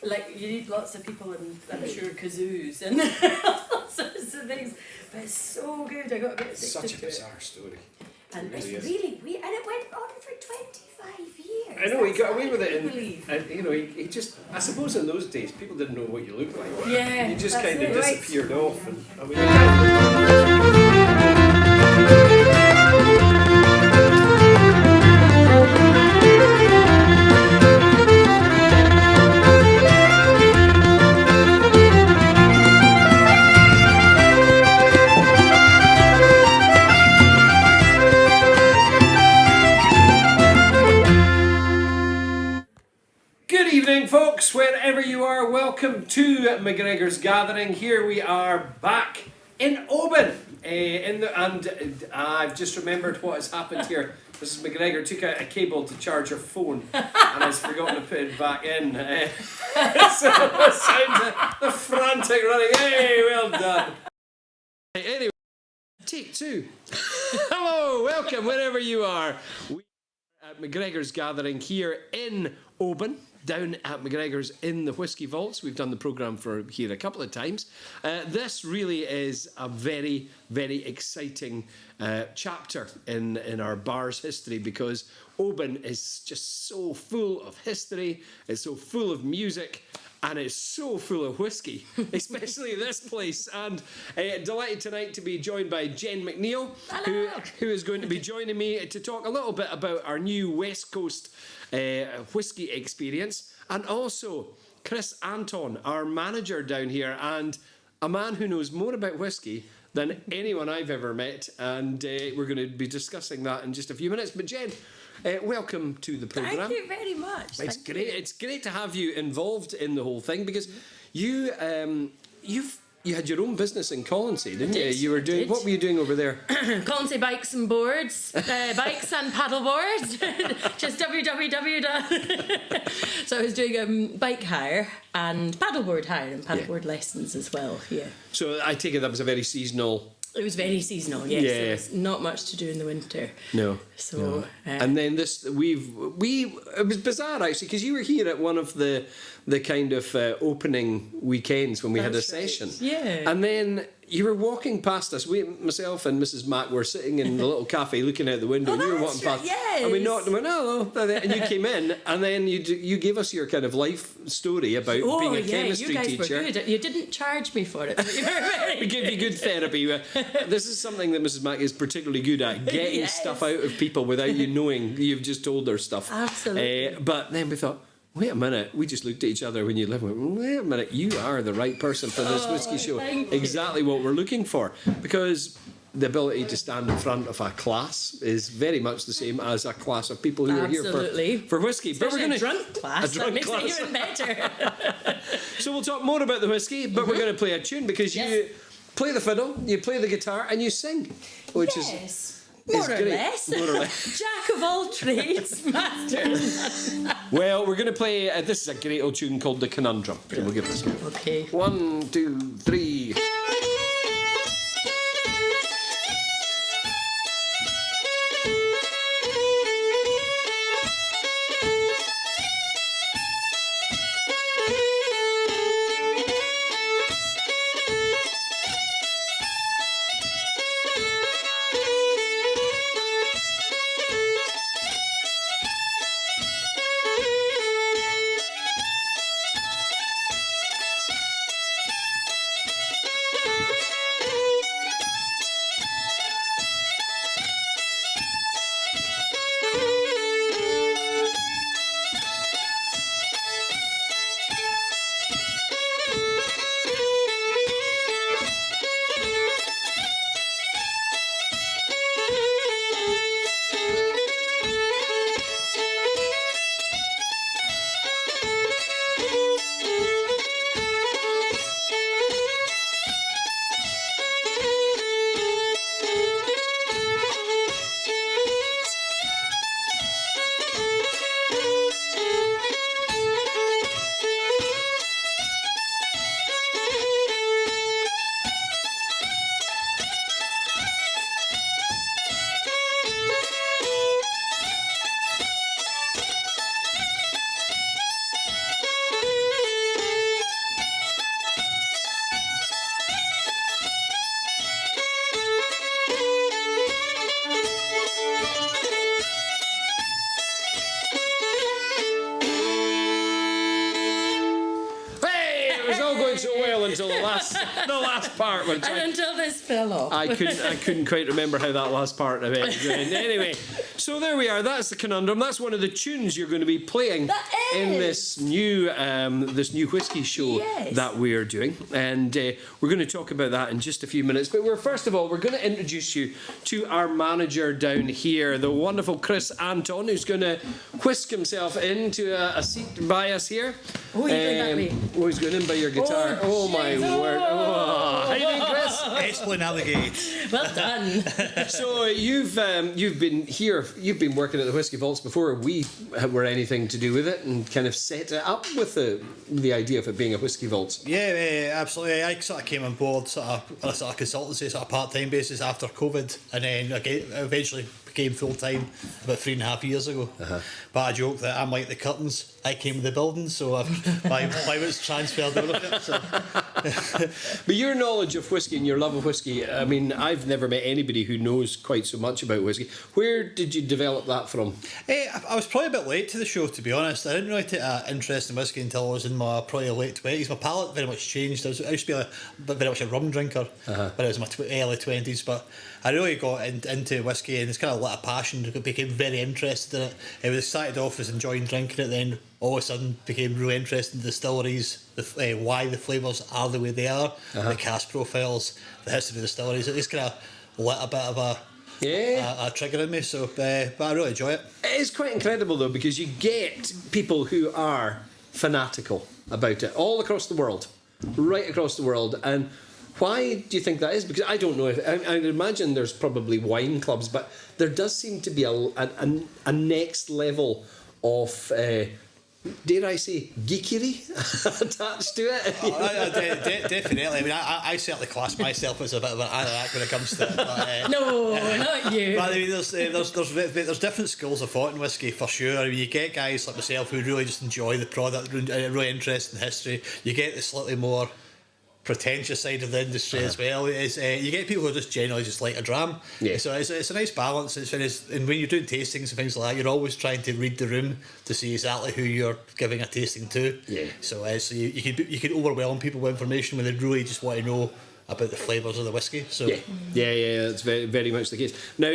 like you need lots of people and I'm sure kazoos and all sorts of things. But it's so good. I got a bit addicted to it. Such a bizarre story. And It really it's is. really weird, and it went on for 25 years. I know, he That's got what away I with it, couldn't believe. and you know, he just, I suppose in those days, people didn't know what you looked like. Yeah, You just that's kind of it, right. disappeared off, and I mean, Good evening, folks, wherever you are. Welcome to MacGregor's Gathering. Here we are back in Oban. And I've just remembered what has happened here. Mrs. MacGregor took out a cable to charge her phone and has forgotten to put it back in. So the sound of the frantic running. Hey, well done. Anyway, take two. Hello, welcome wherever you are. We are at MacGregor's Gathering here in Oban. Down at MacGregor's in the Whisky Vaults. We've done the programme for here a couple of times. This really is a very, very exciting chapter in our bar's history because Oban is just so full of history, it's so full of music, and it's so full of whiskey, especially this place. And delighted tonight to be joined by Jen MacNeill, who is going to be joining me to talk a little bit about our new West Coast whiskey experience, and also Chris Anton, our manager down here, and a man who knows more about whiskey than anyone I've ever met, and we're going to be discussing that in just a few minutes. But Jen, welcome to the programme. Thank you very much. It's great. It's great to have you involved in the whole thing because you had your own business in Colonsay, didn't you? You were doing. What were you doing over there? Colonsay Bikes and Boards, bikes and paddle boards. Just www. So I was doing bike hire and paddleboard hire and paddleboard lessons as well. Yeah. So I take it that was a very seasonal. It was very seasonal. Yes. Yeah. There was not much to do in the winter. No. So. No. And then this it was bizarre actually because you were here at one of the kind of opening weekends when we had a session. Yeah. And then you were walking past us. Myself and Mrs. Mac were sitting in the little cafe looking out the window, and you were walking past. Yes. And we knocked and went, hello. And you came in, and then you gave us your kind of life story about being a chemistry you guys teacher. Were good. You didn't charge me for it. But you were very We give you good therapy. This is something that Mrs. Mac is particularly good at, getting stuff out of people without you knowing you've just told her stuff. Absolutely. But then we thought, wait a minute. We just looked at each other when you left and went, wait a minute, you are the right person for this whiskey show. Exactly what we're looking for. Because the ability to stand in front of a class is very much the same as a class of people who are here for whiskey. Especially but we're gonna, a drunk class. That makes it even better. So we'll talk more about the whiskey, but we're going to play a tune because you play the fiddle, you play the guitar, and you sing, which is more or great. less. More or less. Jack of all trades, master. Well, we're going to play. This is a great old tune called The Conundrum. So we'll give this one. Okay. 1, 2, 3. going so well until the last part. Which And until this fell off. I couldn't quite remember how that last part of it went. Anyway, so there we are. That's the conundrum. That's one of the tunes you're going to be playing in this new whiskey show that we're doing, and we're going to talk about that in just a few minutes. But first of all, we're going to introduce you to our manager down here, the wonderful Chris Anton, who's going to whisk himself into a seat by us here. Oh, you're going that way. Oh, he's going in by your guitar. Oh my word! Oh. How you doing, Chris? Excellent navigate. Well done. So you've been here. You've been working at the Whisky Vaults before we were anything to do with it, and kind of set it up with the idea of it being a Whisky Vaults. Yeah, absolutely. I sort of came on board on a sort of consultancy, sort of part-time basis after COVID, and then eventually became full-time about 3.5 years ago. But I joke that I'm like the curtains. I came with the building, so my was transferred over. So. But your knowledge of whisky and your love of whisky, I mean, I've never met anybody who knows quite so much about whisky. Where did you develop that from? I was probably a bit late to the show, to be honest. I didn't really take an interest in whisky until I was in my probably late 20s. My palate very much changed. I used to be very much a rum drinker when I was in my early 20s, but I really got into whisky, and it's kind of lit a passion. I became very interested in it. It was started off as enjoying drinking it, then all of a sudden became really interested in distilleries, why the flavours are the way they are, the cask profiles, the history of the distilleries. It just kind of lit a bit of a trigger in me, so but I really enjoy it. It is quite incredible though, because you get people who are fanatical about it all across the world, right across the world. And why do you think that is? Because I don't know. I imagine there's probably wine clubs, but there does seem to be a next level of dare I say geekery attached to it. Definitely. I mean, I certainly class myself as a bit of an anorak when it comes to it. But, No, not you. But I mean, there's different schools of thought in whisky for sure. I mean, you get guys like myself who really just enjoy the product, really interested in history. You get the slightly more pretentious side of the industry as well. You get people who just generally just like a dram. Yeah. So it's a nice balance. And when you're doing tastings and things like that, you're always trying to read the room to see exactly who you're giving a tasting to. Yeah. So you can overwhelm people with information when they really just want to know about the flavours of the whisky. So yeah, that's very, very much the case. Now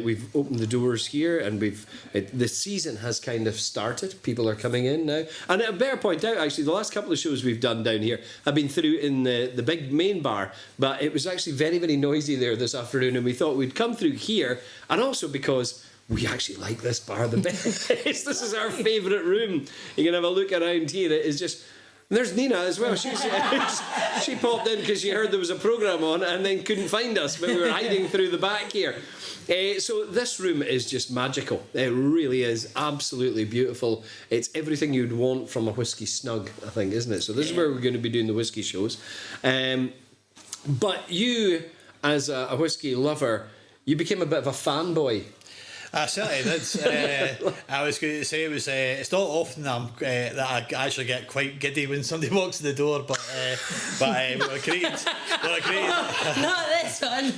we've opened the doors here, and the season has kind of started. People are coming in now, and I better point out actually the last couple of shows we've done down here have been through in the big main bar, but it was actually very, very noisy there this afternoon, and we thought we'd come through here, and also because we actually like this bar the best. This is our favourite room. You can have a look around here. It is just. And there's Nina as well. She popped in because she heard there was a programme on and then couldn't find us, but we were hiding through the back here. So this room is just magical. It really is absolutely beautiful. It's everything you'd want from a whisky snug, I think, isn't it? So this is where we're going to be doing the whisky shows. But you, as a whisky lover, you became a bit of a fanboy. I certainly did. I was going to say it's not often that I actually get quite giddy when somebody walks in the door, but we're greeted. Not this one.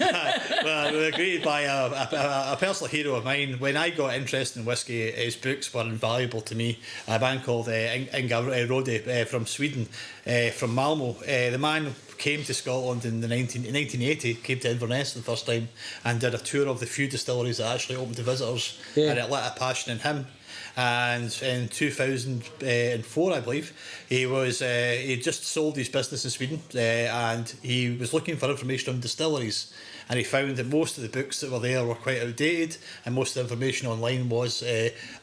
Well, we're greeted by a personal hero of mine. When I got interested in whisky, his books were invaluable to me. A man called Inga Rode from Sweden, from Malmo. The man came to Scotland in 1980, came to Inverness the first time, and did a tour of the few distilleries that actually opened to visitors, and it lit a passion in him. And in 2004, I believe, he just sold his business in Sweden, and he was looking for information on distilleries, and he found that most of the books that were there were quite outdated, and most of the information online was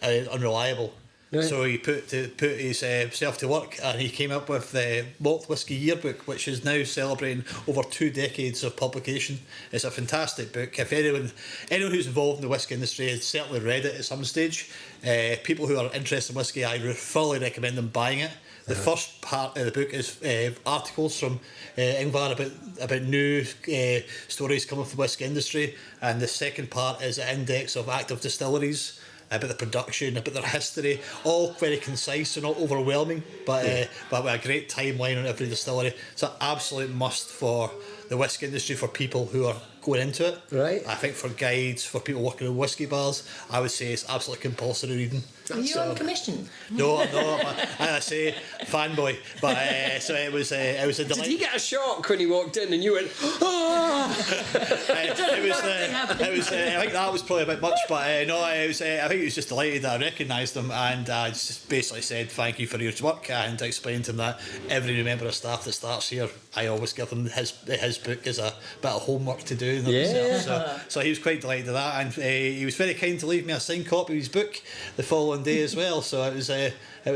unreliable. Right. So he put his self to work, and he came up with the Malt Whisky Yearbook, which is now celebrating over 2 decades of publication. It's a fantastic book. If anyone who's involved in the whisky industry has certainly read it at some stage, people who are interested in whisky, I fully recommend them buying it. The first part of the book is articles from Ingvar about new stories coming from the whisky industry, and the second part is an index of active distilleries, about the production, about their history, all very concise and not overwhelming, but with a great timeline on every distillery. It's an absolute must for the whisky industry, for people who are going into it. Right. I think for guides, for people working in whiskey bars, I would say it's absolutely compulsory reading. Are you on commission? No, I'm not. As I say, fanboy. But so it was a delight. Did he get a shock when he walked in and you went, ah? It was. I think that was probably a bit much, but no, I was. I think he was just delighted that I recognised him, and I just basically said thank you for your work, and I explained to him that every member of staff that starts here, I always give them his book as a bit of homework to do. So he was quite delighted with that, and he was very kind to leave me a signed copy of his book the following day as well. So it was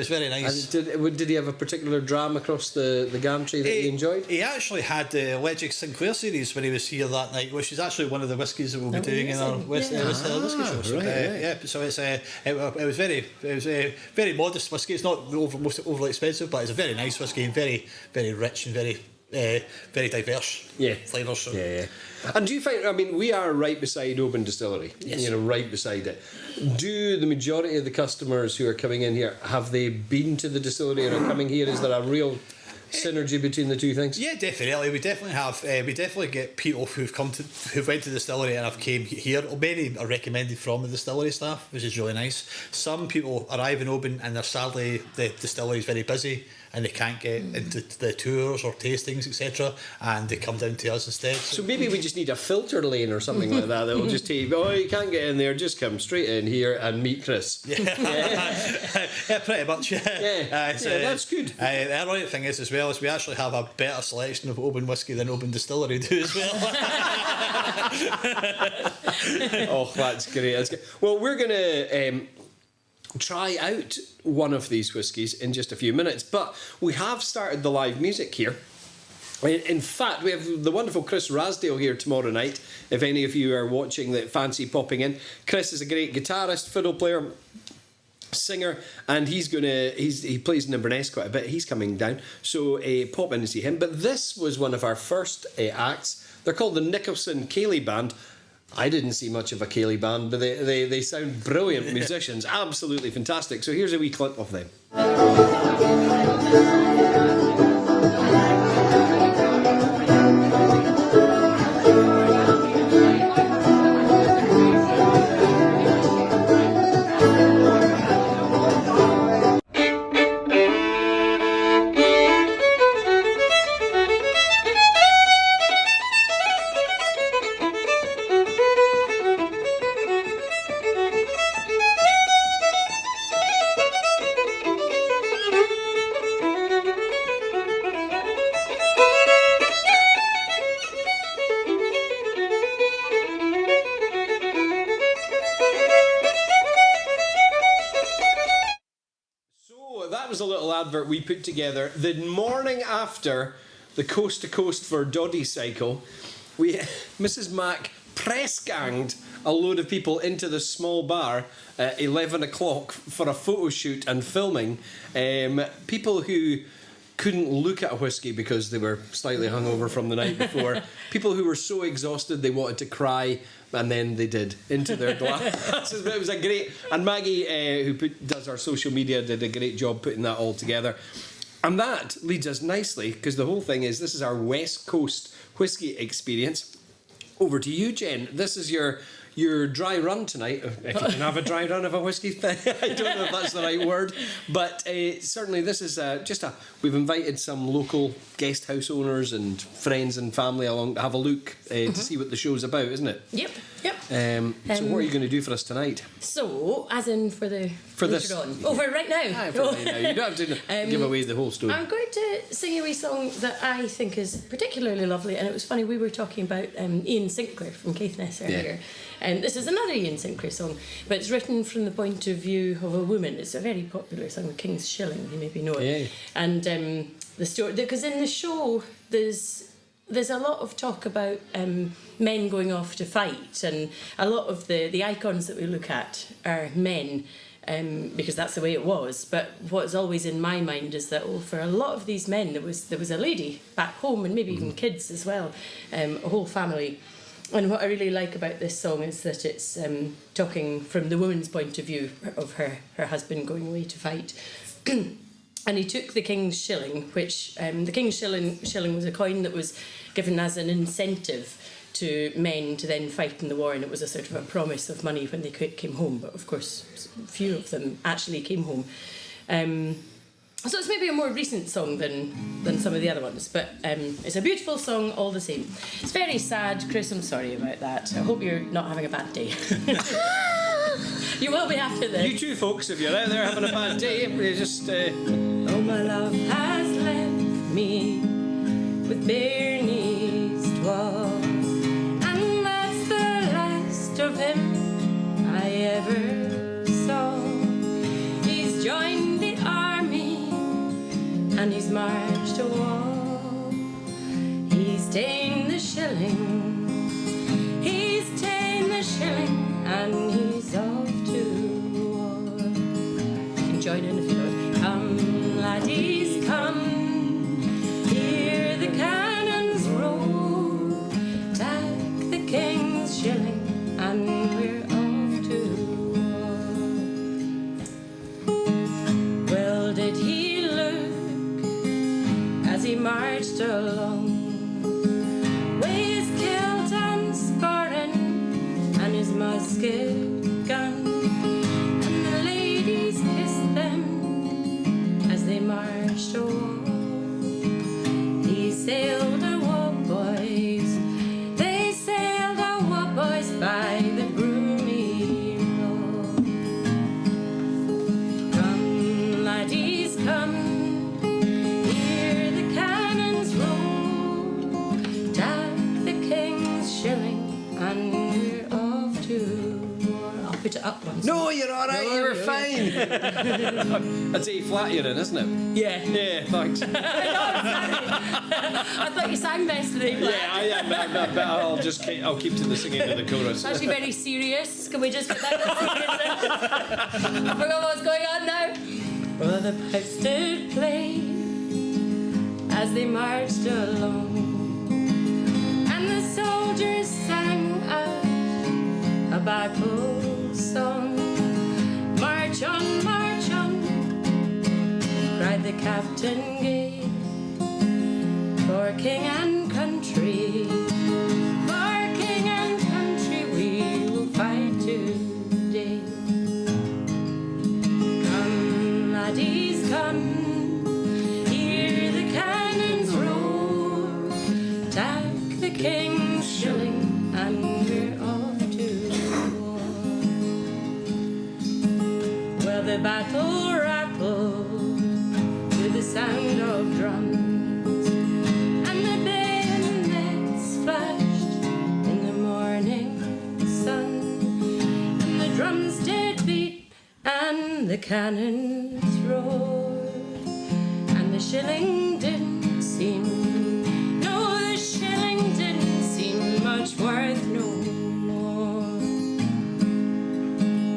very nice. And did he have a particular dram across the gantry that you enjoyed? He actually had the Legic Sinclair series when he was here that night, which is actually one of the whiskies that we'll be doing in our whiskey show. So, right. So it was very modest whiskey. It's not most overly expensive, but it's a very nice whiskey and very, very rich and very diverse flavours. So. Yeah. And do you find, I mean, we are right beside Oban Distillery, yes. Right beside it. Do the majority of the customers who are coming in here, have they been to the distillery and are coming here? Is there a real synergy between the two things? Yeah, definitely. We definitely have. We definitely get people who've went to the distillery and have came here. Many are recommended from the distillery staff, which is really nice. Some people arrive in Oban and they're sadly the distillery is very busy and they can't get into the tours or tastings, etc. And they come down to us instead. So maybe we just need a filter lane or something like that will just take, you can't get in there, just come straight in here and meet Chris. Yeah, pretty much. That's good. The ironic thing is as well is we actually have a better selection of Oban whiskey than Oban Distillery do as well. Oh, that's great. Well, we're going to try out one of these whiskies in just a few minutes, but we have started the live music here. In fact, we have the wonderful Chris Rasdale here tomorrow night, if any of you are watching that fancy popping in. Chris is a great guitarist, fiddle player, singer, and he plays in Inverness quite a bit. He's coming down, so pop in and see him. But this was one of our first acts. They're called the Nicholson Ceilidh Band. I didn't see much of a Ceilidh band, but they sound brilliant musicians, absolutely fantastic. So here's a wee clip of them. We put together the morning after the Coast to Coast for Doddy cycle. Mrs. Mac press ganged a load of people into the small bar at 11 o'clock for a photo shoot and filming. People who couldn't look at a whiskey because they were slightly hungover from the night before. People who were so exhausted they wanted to cry, and then they did into their glass. It was a great, and Maggie, who does our social media, did a great job putting that all together. And that leads us nicely, because the whole thing is this is our West Coast whiskey experience. Over to you, Jen. This is your dry run tonight, if you can have a dry run of a whiskey. I don't know if that's the right word, but certainly this is we've invited some local guest house owners and friends and family along to have a look to see what the show's about, isn't it? Yep. So what are you going to do for us tonight? So, as in for this on. Over right now. For right now. You don't have to give away the whole story. I'm going to sing a wee song that I think is particularly lovely, and it was funny, we were talking about Ian Sinclair from Caithness earlier. And this is another Ian Sinclair song, but it's written from the point of view of a woman. It's a very popular song, The King's Shilling, you maybe know it. And the story, because in the show there's a lot of talk about men going off to fight, and a lot of the icons that we look at are men, because that's the way it was. But what's always in my mind is that for a lot of these men there was a lady back home, and maybe even kids as well, a whole family. And what I really like about this song is that it's talking from the woman's point of view of her husband going away to fight. And he took the King's Shilling, which the King's Shilling was a coin that was given as an incentive to men to then fight in the war, and it was a sort of a promise of money when they came home, but of course few of them actually came home. So it's maybe a more recent song than some of the other ones, but it's a beautiful song all the same. It's very sad, Chris, I'm sorry about that. I hope you're not having a bad day. You will be after this. You too, folks, if you're out there having a bad day, just... Oh, my love has left me with bare knees twas, and that's the last of him I ever saw. He's joined the army and he's marched a war. He's ta'en the shilling, he's ta'en the shilling, and he's off to war. You can join in if you don't. Come, laddies, come, hear the cannons roll, take the king's shilling, and we're off to war. Well, did he look as he marched along, with his kilt and sporran and his musket gun, and the ladies kissed them as they marched away. He sailed a boys, they sailed a boys by the broomy road. Come, laddies, come, hear the cannons roll, take the king's shilling, and we're off to war. I'll put it up once. No, you're all right. No, you were you're fine. That's A flat you're in, isn't it? Yeah. Yeah, thanks. I thought you sang best today. Yeah, I am. But I'll keep to the singing of the chorus. It's actually very serious. Can we just get that seriousness? I forgot what's going on now. Well, the pipes did play as they marched along, and the soldiers sang out a battle song. March on, cried the captain gay, for king and country, for king and country we will fight today. Come, laddies, come, hear the cannons roar, take the king's shilling, and we're off to war. Well, the battle rattled to the sound of drums, and the bayonets flashed in the morning sun, and the drums did beat and the cannons roared, and the shilling didn't seem, no, the shilling didn't seem much worth no more.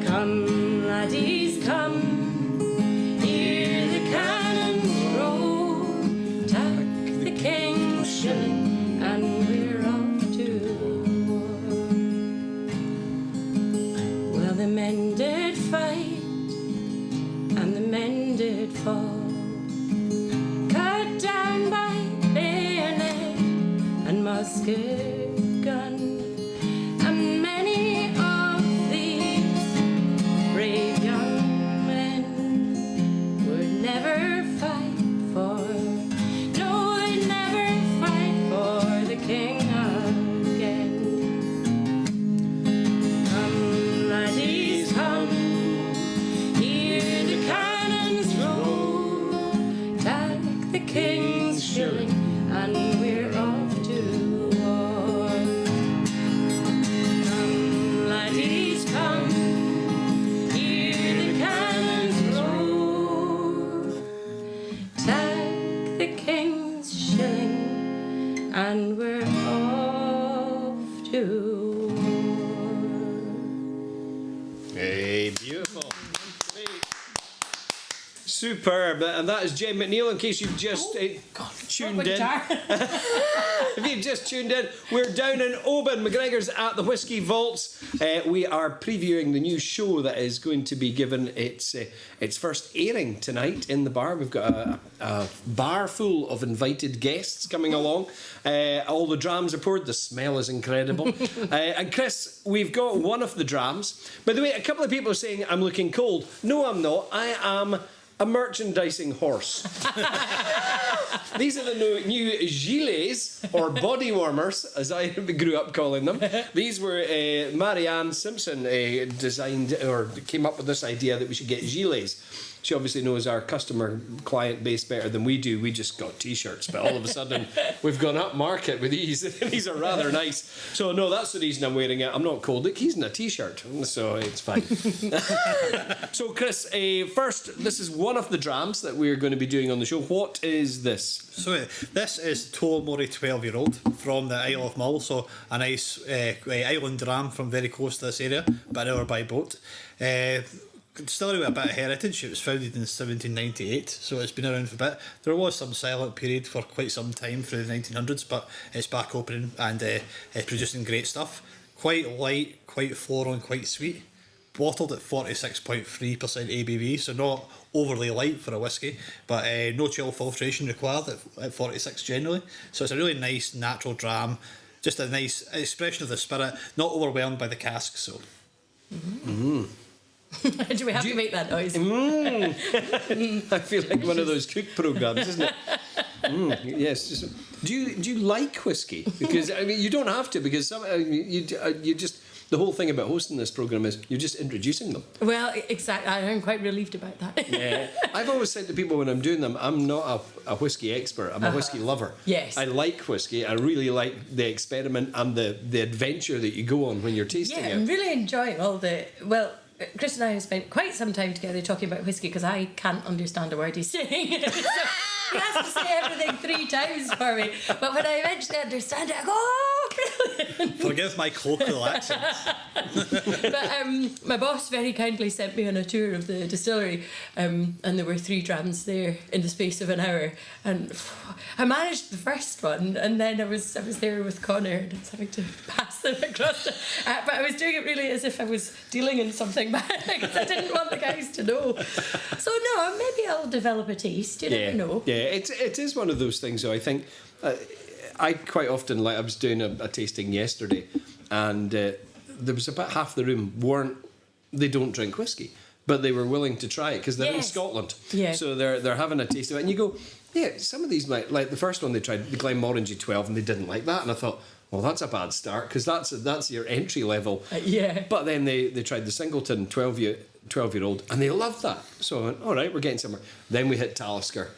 Come, laddies, come, hear the cannons roll, take the king's shilling, and we're off to war. Well, the men did fight, and the men did fall, cut down by bayonet and musket gun, and many of these brave young men would never fight for, no, they'd never fight for the king again. Come, laddies, come, hear the cannons roll, take the king's shilling, and we're off to war. Superb. And that is Jen MacNeill, in case you've just tuned in. If you've just tuned in, we're down in Oban. MacGregor's at the Whisky Vaults. We are previewing the new show that is going to be given its first airing tonight in the bar. We've got a bar full of invited guests coming along. All the drams are poured. The smell is incredible. And Chris, we've got one of the drams. By the way, a couple of people are saying I'm looking cold. No, I'm not. I am a merchandising horse. These are the new gilets, or body warmers, as I grew up calling them. These were Marianne Simpson designed or came up with this idea that we should get gilets. She obviously knows our customer client base better than we do. We just got t-shirts, but all of a sudden we've gone up market with these. These are rather nice. So no, that's the reason I'm wearing it. I'm not cold. Look, he's in a t-shirt, so it's fine. So Chris, first, this is one of the drams that we're going to be doing on the show. What is this? So this is Tollmorey 12-year-old from the Isle of Mull. So a nice island dram from very close to this area, about an hour by boat. Distillery with a bit of heritage. It was founded in 1798, so it's been around for a bit. There was some silent period for quite some time through the 1900s, but it's back opening and it's producing great stuff. Quite light, quite floral and quite sweet. Bottled at 46.3% ABV, so not overly light for a whisky, but no chill filtration required at 46 generally. So it's a really nice natural dram, just a nice expression of the spirit, not overwhelmed by the cask. So. Mm-hmm. Do we have to make that noise? I feel like one of those cook programs, isn't it? Yes. Do you like whiskey? Because I mean, you don't have to. Because you just, the whole thing about hosting this program is you're just introducing them. Well, exactly. I'm quite relieved about that. Yeah. I've always said to people when I'm doing them, I'm not a whiskey expert. I'm a whiskey lover. Yes. I like whiskey. I really like the experiment and the adventure that you go on when you're tasting it. Yeah, I'm really enjoying all the Chris and I have spent quite some time together talking about whiskey because I can't understand a word he's saying. So he has to say everything 3 times for me. But when I eventually understand it, I go, oh, brilliant. Forgive my colloquial accent. But my boss very kindly sent me on a tour of the distillery, and there were 3 drams there in the space of an hour. And I managed the first one, and then I was there with Connor, and I was having to pass them across. But I was doing it really as if I was dealing in something bad, because I didn't want the guys to know. So no, maybe I'll develop a taste. You never know. Yeah, it is one of those things. Though I think I quite often, like I was doing a tasting yesterday, and there was about half the room they don't drink whiskey, but they were willing to try it because they're in Scotland. Yeah. So they're having a taste of it, and you go, yeah, some of these might, like the first one they tried, the Glenmorangie 12, and they didn't like that, and I thought, well, that's a bad start because that's your entry level. Yeah. But then they tried the Singleton 12-year-old, and they loved that. So I went, all right, we're getting somewhere. Then we hit Talisker.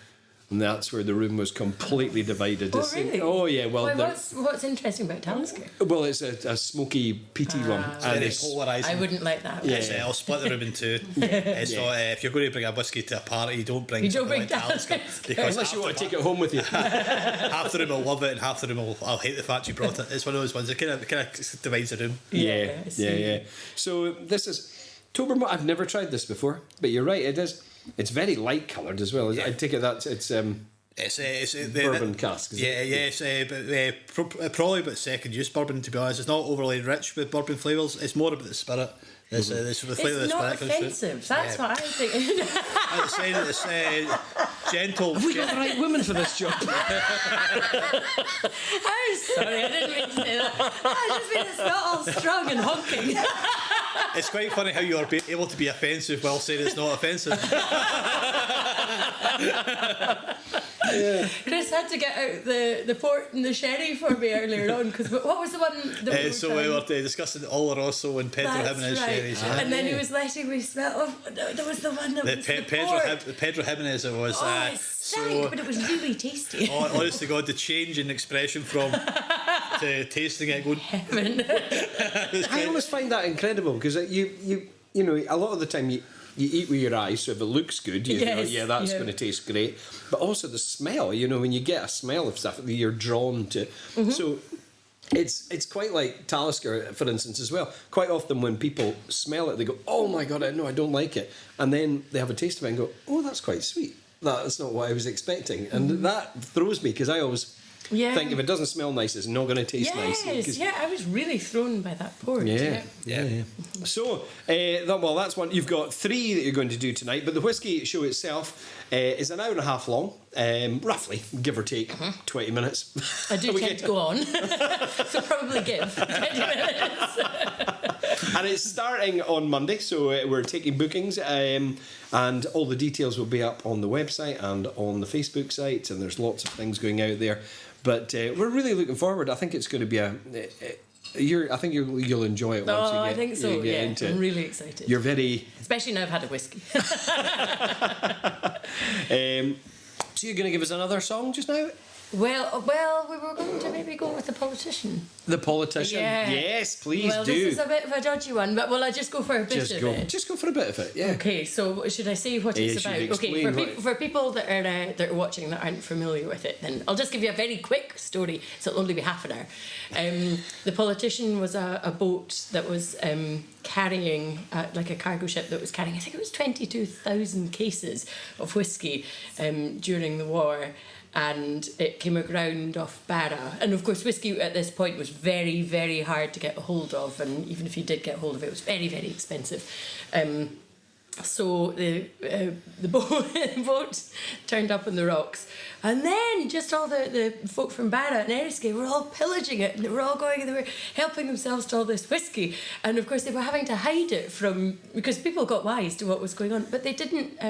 And that's where the room was completely divided. Oh, really? Oh, yeah. Well, what's interesting about Talisker? Well, it's a smoky, peaty one. And it's polarising. I wouldn't like that. Yeah. I'll split the room in 2. So if you're going to bring a whisky to a party, you don't bring Talisker. Because unless you want to take it home with you. Half the room will love it and half the room I'll hate the fact you brought it. It's one of those ones that kind of divides the room. Yeah. So this is Tobermory. I've never tried this before, but you're right, it is. It's very light coloured as well. Yeah. I take it that it's bourbon cask. Probably about second use bourbon, to be honest. It's not overly rich with bourbon flavours. It's more about the spirit. The flavour of the not spirit offensive. That's what I think. I'm saying that it's gentle. Have we got the right woman for this job? I'm sorry, I didn't mean to say that. I just mean it's not all strong and honking. It's quite funny how you're able to be offensive while saying it's not offensive. Chris had to get out the port and the sherry for me earlier on, because what was the one that we were discussing Oloroso and Pedro Jimenez sherries. Yeah. And then he was letting me smell. There was the one that was the Pedro Jimenez. It was. It stank, but it was really tasty. Honest to God, the change in expression from to tasting it, going heaven. I always find that incredible because you know a lot of the time you eat with your eyes, so if it looks good, you know, that's going to taste great. But also the smell, you know, when you get a smell of stuff, you're drawn to. Mm-hmm. So It's quite like Talisker, for instance, as well. Quite often when people smell it, they go, "Oh my god, no, I don't like it," and then they have a taste of it and go, "Oh, that's quite sweet. That's not what I was expecting," and that throws me because I always think if it doesn't smell nice, it's not going to taste nice. Yes, I was really thrown by that port. Yeah. So, that's one. You've got 3 that you're going to do tonight, but the whisky show itself is an hour and a half long, roughly, give or take 20 minutes. I do tend to go on, so probably give 20 minutes. And it's starting on Monday, so we're taking bookings, and all the details will be up on the website and on the Facebook site, and there's lots of things going out there. But we're really looking forward. I think it's going to be I think you'll enjoy it once you get, I think so. you get into it. I'm really excited. You're very... Especially now I've had a whiskey. So you're going to give us another song just now? Well, we were going to maybe go with The Politician. The Politician? Yeah. Yes, please well, do. This is a bit of a dodgy one, but will I just go for a bit of it? Just go for a bit of it, yeah. Okay, so should I say what it's about? Okay, for people that are watching that aren't familiar with it, then I'll just give you a very quick story, so it'll only be half an hour. The Politician was a boat that was carrying, like a cargo ship that was carrying, I think it was 22,000 cases of whisky during the war. And it came aground off Barra. And of course, whisky at this point was very, very hard to get a hold of, and even if you did get a hold of it, it was very, very expensive. So the boat turned up on the rocks, and then just all the folk from Barra and Eriskay were all pillaging it, and they were all going and they were helping themselves to all this whisky. And of course, they were having to hide it because people got wise to what was going on, but they didn't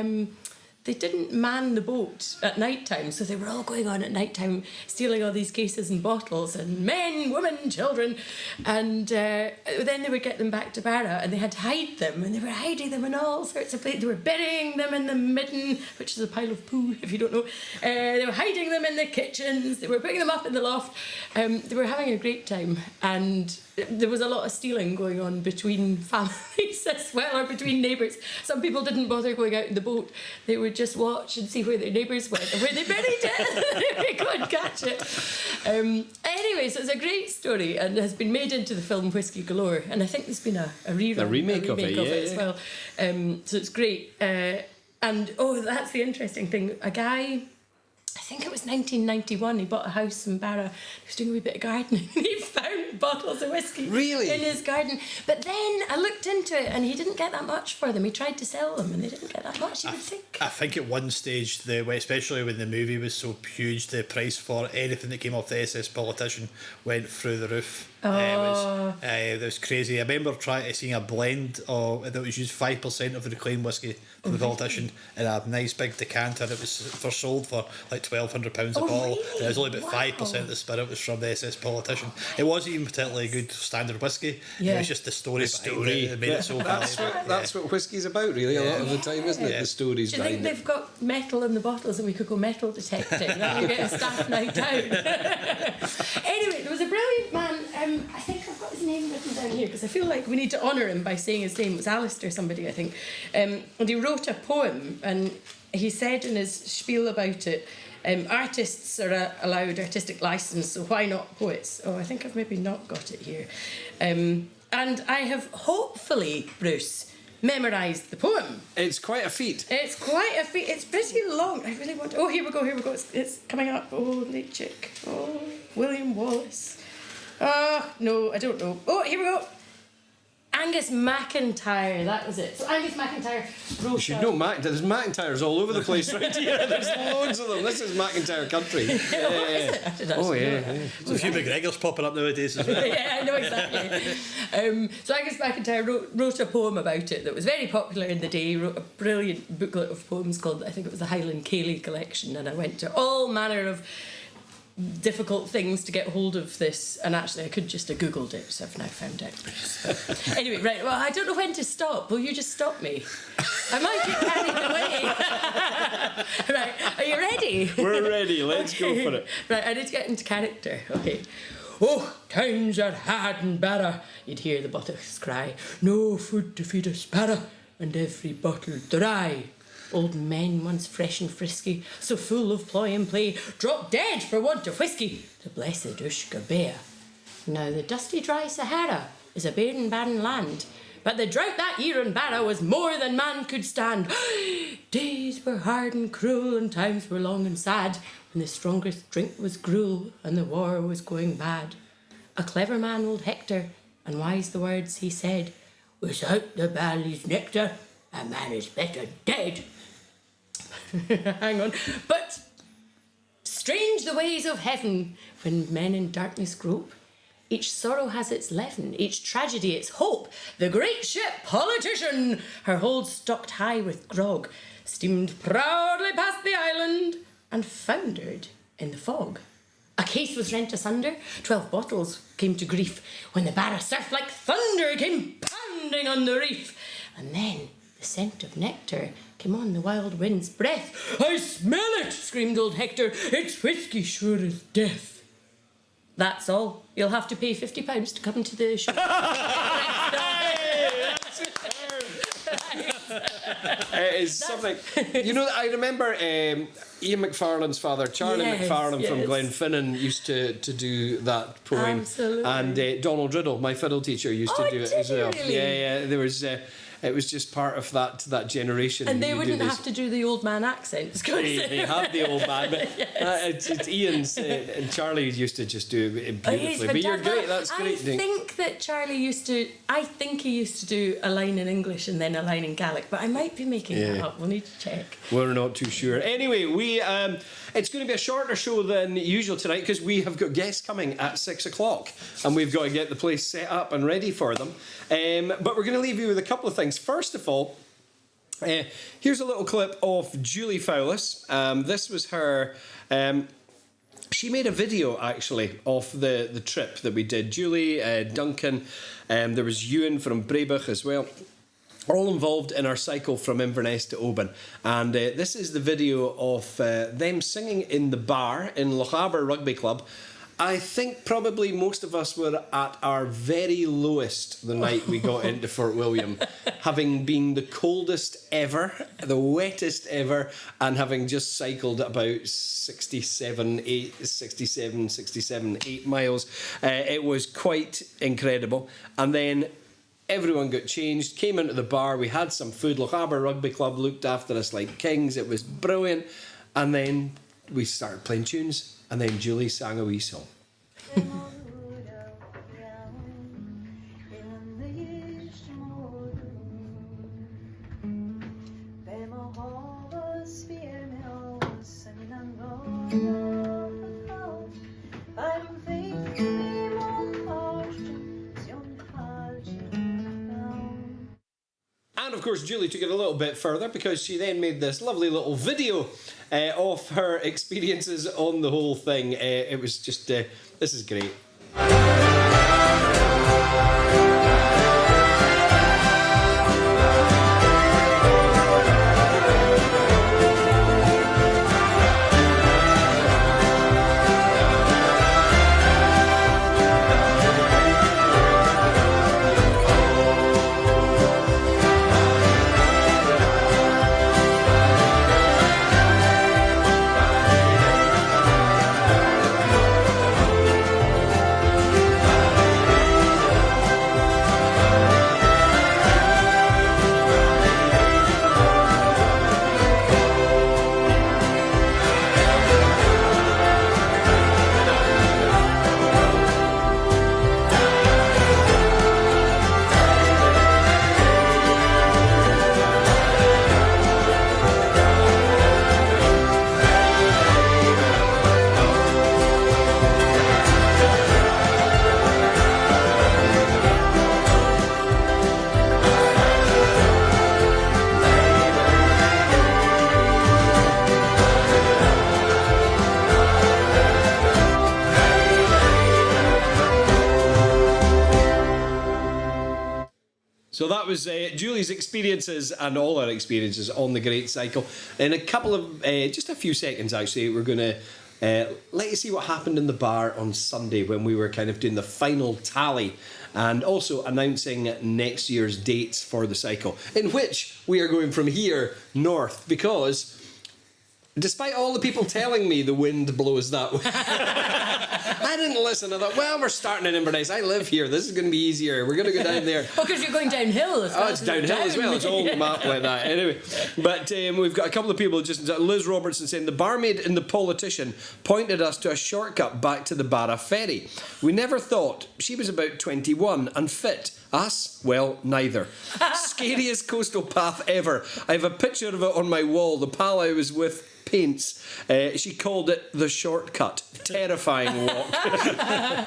man the boat at night time, so they were all going on at night time stealing all these cases and bottles, and men, women, children, and then they would get them back to Barra, and they had to hide them, and they were hiding them in all sorts of places. They were burying them in the midden, which is a pile of poo if you don't know. They were hiding them in the kitchens, they were putting them up in the loft. They were having a great time, and there was a lot of stealing going on between families as well, or between neighbours. Some people didn't bother going out in the boat. They would just watch and see where their neighbours went and where they buried it. They couldn't catch it. Anyway, so it's a great story and has been made into the film Whisky Galore, and I think there's been a remake of it as well. So it's great. And that's the interesting thing. A guy, I think it was 1991, he bought a house in Barra. He was doing a wee bit of gardening and he found bottles of whisky in his garden. But then I looked into it and he didn't get that much for them. He tried to sell them and they didn't get that much, you would think. I think at one stage, especially when the movie was so huge, the price for anything that came off the SS Politician went through the roof. It was crazy. I remember seeing a blend that was used 5% of the reclaimed whisky from the Politician in a nice big decanter. It was sold for like £1,200 a bottle. Really? It was only about 5% of the spirit was from the SS Politician. It wasn't even particularly good standard whisky. It was just the story behind it that made it so valuable. That's what whisky's about, really, a lot of the time, isn't it? The stories behind it. Do you think they've got metal in the bottles and we could go metal detecting? Then you get a staff night out. Anyway, there was a brilliant man. I think I've got his name written down here because I feel like we need to honour him by saying his name. It was Alistair somebody, I think. And he wrote a poem, and he said in his spiel about it, artists are allowed artistic licence, so why not poets? I think I've maybe not got it here. And I have hopefully, Bruce, memorised the poem. It's quite a feat. It's pretty long. I really want to... here we go. It's coming up. Late chick. William Wallace. No, I don't know. Here we go. Angus MacIntyre, that was it. So Angus MacIntyre wrote... You should know there's MacIntyres all over the place right here. There's loads of them. This is MacIntyre country. Is it? I did actually know that. There's a few MacGregors popping up nowadays as well. Yeah, I know exactly. So Angus MacIntyre wrote a poem about it that was very popular in the day. He wrote a brilliant booklet of poems called, I think it was the Highland Cayley collection, and I went to all manner of difficult things to get hold of this, and actually I could just have googled it, so I've now found out. But anyway, right, well, I don't know when to stop. Will you just stop me? I might get carried away. Right, are you ready? We're ready, let's go for it. Right, I need to get into character. Okay. Times are hard in Barra, you'd hear the buttocks cry. No food to feed a sparrow, and every bottle dry. Old men, once fresh and frisky, so full of ploy and play, dropped dead for want of whisky, the blessed Ushka Bear. Now the dusty dry Sahara is a barren land, but the drought that year in Barra was more than man could stand. Days were hard and cruel, and times were long and sad, when the strongest drink was gruel, and the war was going bad. A clever man, old Hector, and wise the words he said, without the barley's nectar, a man is better dead. Hang on. But strange the ways of heaven, when men in darkness grope. Each sorrow has its leaven, each tragedy its hope. The great ship Politician, her hold stocked high with grog, steamed proudly past the island and foundered in the fog. A case was rent asunder, 12 bottles came to grief, when the Barra surf like thunder came pounding on the reef. And then the scent of nectar came on the wild wind's breath. I smell it, screamed old Hector, it's whisky sure as death. That's all. You'll have to pay £50 to come to the show. It is something. You know, I remember Ian McFarlane's father, Charlie McFarlane from Glenfinnan, used to do that poem. Absolutely. And Donald Riddle, my fiddle teacher, used to do it as well. Really? Yeah. There was. It was just part of that generation. And they wouldn't have to do the old man accents. They have the old man, but it's Ian's and Charlie used to just do it beautifully. But you're great. That's great. I think that Charlie used to. I think he used to do a line in English and then a line in Gaelic, but I might be making that up. We'll need to check. We're not too sure. Anyway, it's going to be a shorter show than usual tonight because we have got guests coming at 6 o'clock and we've got to get the place set up and ready for them. But we're going to leave you with a couple of things. First of all, here's a little clip of Julie Fowlis. This was her. She made a video actually of the trip that we did. Julie, Duncan, there was Ewan from Breibach as well. All involved in our cycle from Inverness to Oban. And this is the video of them singing in the bar in Lochaber Rugby Club. I think probably most of us were at our very lowest the night we got into Fort William, having been the coldest ever, the wettest ever, and having just cycled about 67, 8 miles. It was quite incredible. And then everyone got changed, came into the bar, we had some food. Lochaber Rugby Club looked after us like kings. It was brilliant. And then we started playing tunes. And then Julie sang a wee song. And of course, Julie took it a little bit further because she then made this lovely little video of her experiences on the whole thing. It was just, this is great. So that was Julie's experiences and all our experiences on the Great Cycle. In a couple of, just a few seconds actually, we're going to let you see what happened in the bar on Sunday when we were kind of doing the final tally and also announcing next year's dates for the cycle, in which we are going from here north because despite all the people telling me the wind blows that way, I didn't listen. I thought, well, we're starting in Inverness. I live here. This is going to be easier. We're going to go down there. Oh, because you're going downhill as well. Oh, it's downhill as well. It's all on the map like that. Anyway, but we've got a couple of people just... Liz Robertson saying, the barmaid and the politician pointed us to a shortcut back to the Barra ferry. We never thought. She was about 21 and fit. Us? Well, neither. Scariest coastal path ever. I have a picture of it on my wall. The pal I was with paints. She called it the shortcut. Terrifying walk.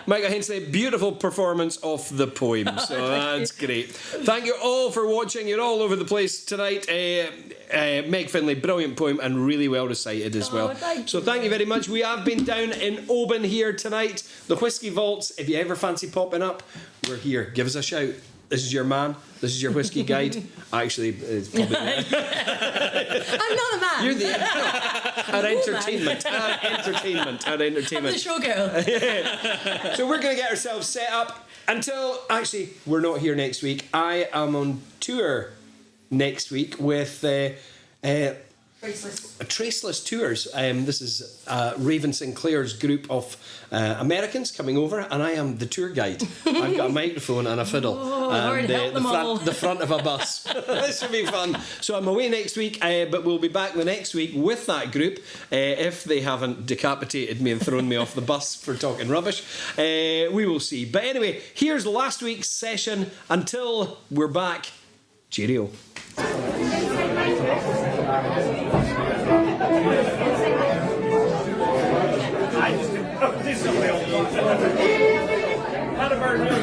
Michael Hensley, beautiful performance of the poem. So that's great. Thank you all for watching. You're all over the place tonight. Meg Finlay, brilliant poem and really well recited as well. So thank you very much. We have been down in Oban here tonight. The Whisky Vaults. If you ever fancy popping up, we're here. Give us a shout. This is your man. This is your whiskey guide. Actually, it's probably not. I'm not a man. You're the our entertainment. Our entertainment. I'm the showgirl. So we're going to get ourselves set up until... Actually, we're not here next week. I am on tour next week with... Traceless Tours. This is Raven Sinclair's group of Americans coming over, and I am the tour guide. I've got a microphone and a fiddle, and the front of a bus. This will be fun. So I'm away next week, but we'll be back the next week with that group if they haven't decapitated me and thrown me off the bus for talking rubbish. We will see. But anyway, here's last week's session. Until we're back, cheerio.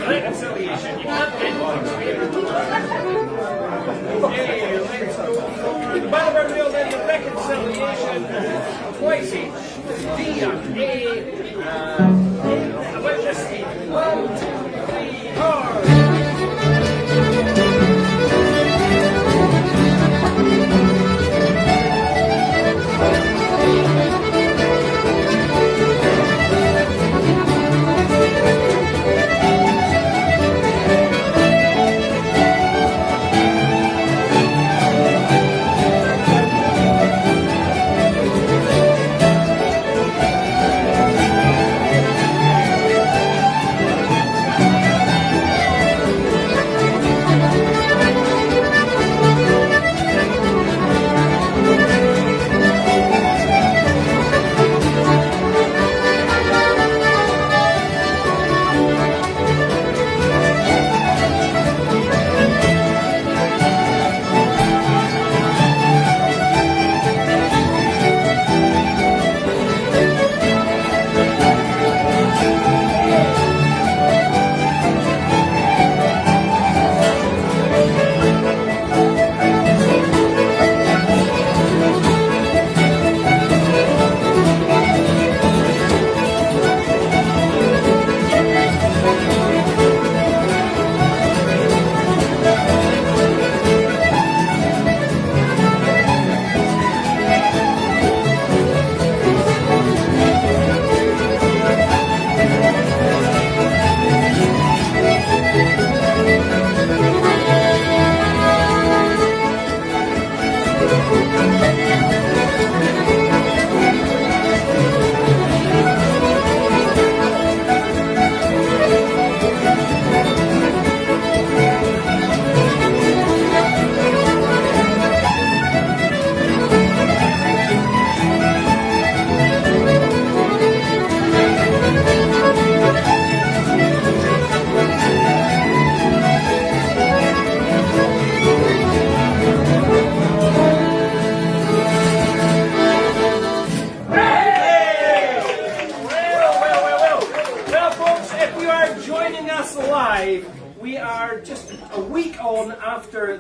Reconciliation. You can't get one. Bannerburn Mill reconciliation twice each. About this week. 1, 2, 3, 4.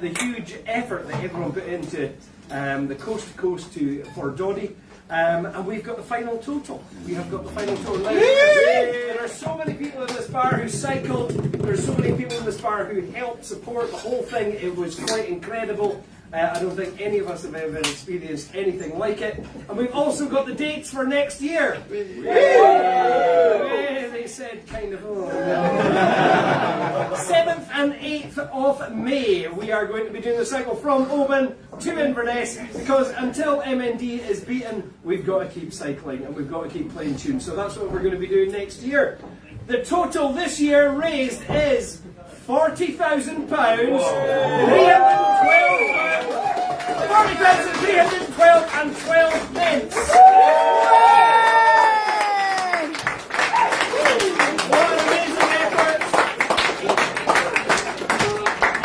The huge effort that everyone put into the coast to coast for Doddy, and we've got the final total. We have got the final total. There are so many people in this bar who cycled. There's so many people in this bar who helped support the whole thing. It was quite incredible. I don't think any of us have ever experienced anything like it. And we've also got the dates for next year. said kind of, 7th and 8th of May, we are going to be doing the cycle from Oban to Inverness, because until MND is beaten, we've got to keep cycling and we've got to keep playing tunes. So that's what we're going to be doing next year. The total this year raised is £40,000, 40,312 and 12 pence. What an amazing effort.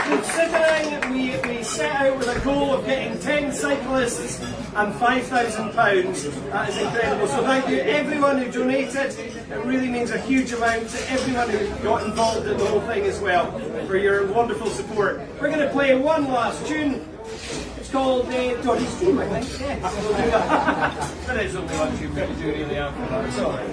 Considering we set out with a goal of getting 10 cyclists and £5,000, that is incredible. So thank you everyone who donated. It really means a huge amount to everyone who got involved in the whole thing as well, for your wonderful support. We're going to play one last tune. It's called Doddy's Dream, I think. Yeah, we'll do that. But it's only one tune we can do really after that. It's alright.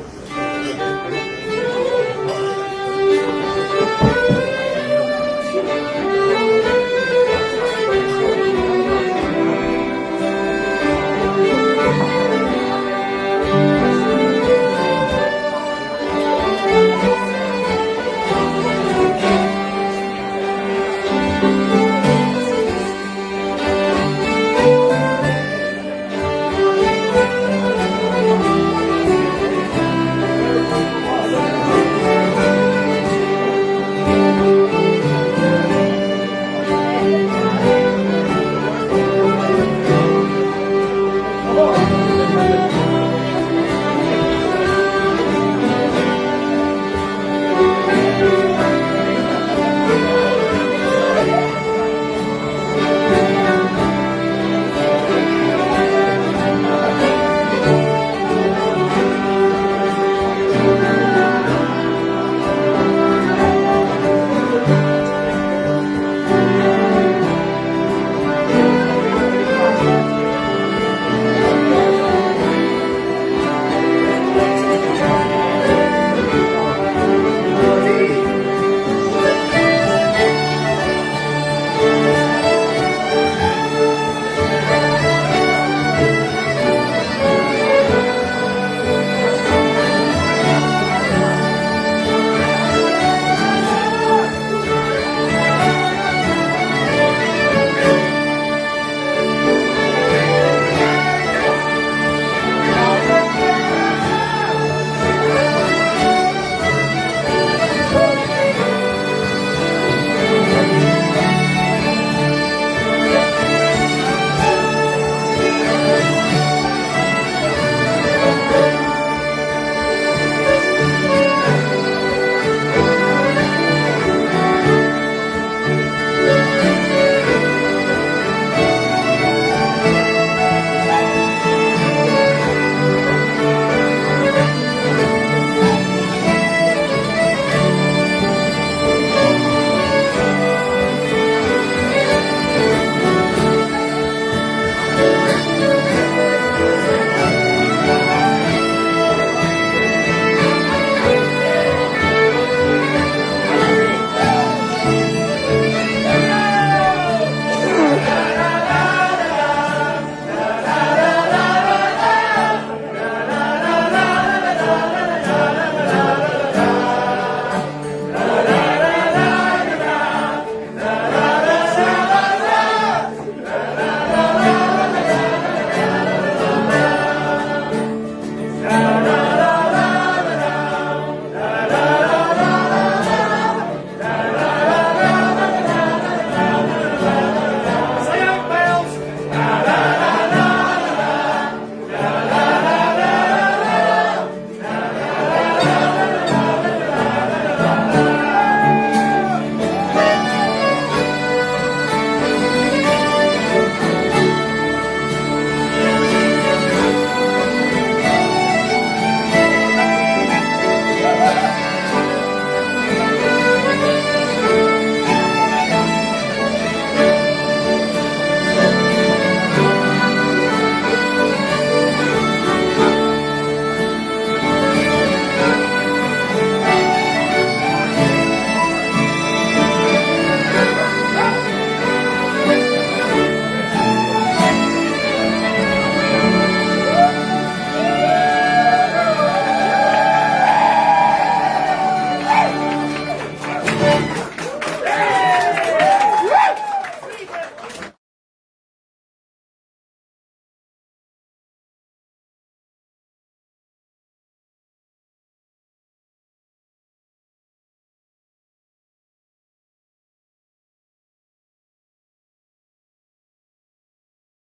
Bye.